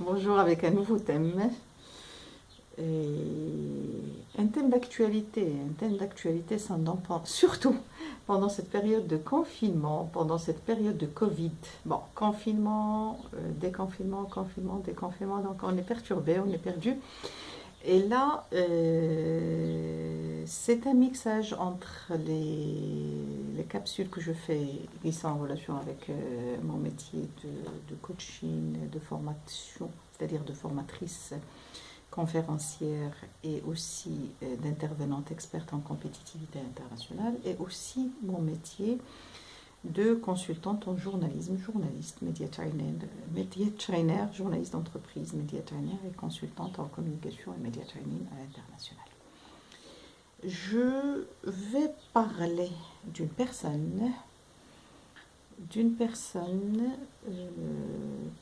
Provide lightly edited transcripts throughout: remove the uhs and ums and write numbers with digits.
Bonjour avec un nouveau thème. Et un thème d'actualité sans d'emploi, surtout pendant cette période de confinement, pendant cette période de Covid. Bon, confinement, déconfinement, confinement, déconfinement, donc on est perturbé, on est perdu. Et là, c'est un mixage entre les capsules que je fais qui sont en relation avec mon métier de coaching, de formation, c'est-à-dire de formatrice, conférencière et aussi d'intervenante experte en compétitivité internationale, et aussi mon métier de consultante en journalisme, journaliste, média trainer, journaliste d'entreprise, média trainer et consultante en communication et média training à l'international. Je vais parler d'une personne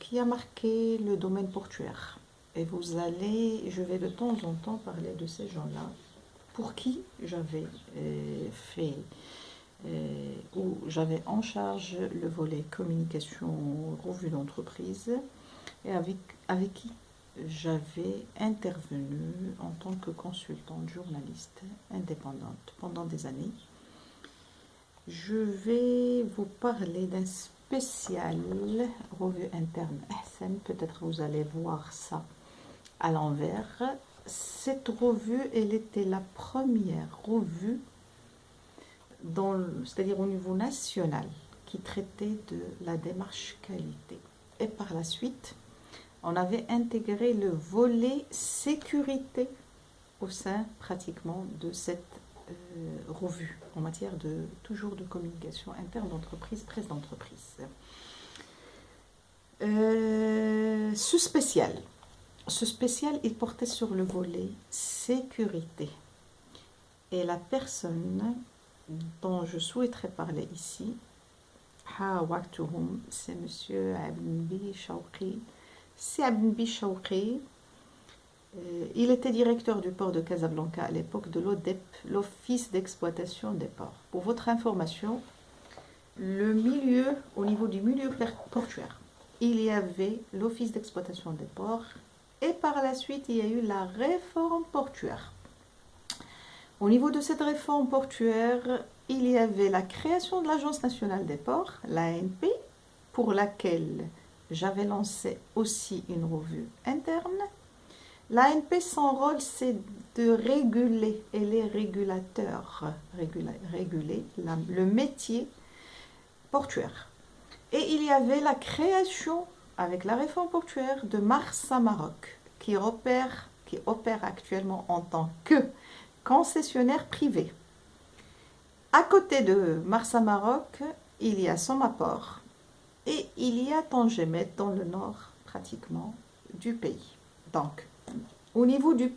qui a marqué le domaine portuaire. Et je vais de temps en temps parler de ces gens-là pour qui j'avais où j'avais en charge le volet communication, revue d'entreprise, et avec qui j'avais intervenu en tant que consultante journaliste indépendante pendant des années. Je vais vous parler d'un spécial revue interne SN, peut-être vous allez voir ça à l'envers. Cette revue, elle était la première revue, c'est-à-dire au niveau national, qui traitait de la démarche qualité. Et par la suite, on avait intégré le volet sécurité au sein pratiquement de cette revue en matière toujours de communication interne d'entreprise, presse d'entreprise. Ce spécial, il portait sur le volet sécurité. Et la personne dont je souhaiterais parler ici, c'est M. Abnbi Chawqi. C'est Abnbi Chawqi. Il était directeur du port de Casablanca à l'époque de l'ODEP, l'Office d'exploitation des ports. Pour votre information, au niveau du milieu portuaire, il y avait l'Office d'exploitation des ports et par la suite, il y a eu la réforme portuaire. Au niveau de cette réforme portuaire, il y avait la création de l'Agence nationale des ports, l'ANP, pour laquelle j'avais lancé aussi une revue interne. L'ANP, son rôle, c'est de réguler, et les régulateurs, réguler le métier portuaire. Et il y avait la création, avec la réforme portuaire, de Marsa Maroc, qui opère actuellement en tant que concessionnaire privé. À côté de Marsa Maroc, il y a Somaport et il y a Tangemet dans le nord pratiquement du pays. Donc, au niveau du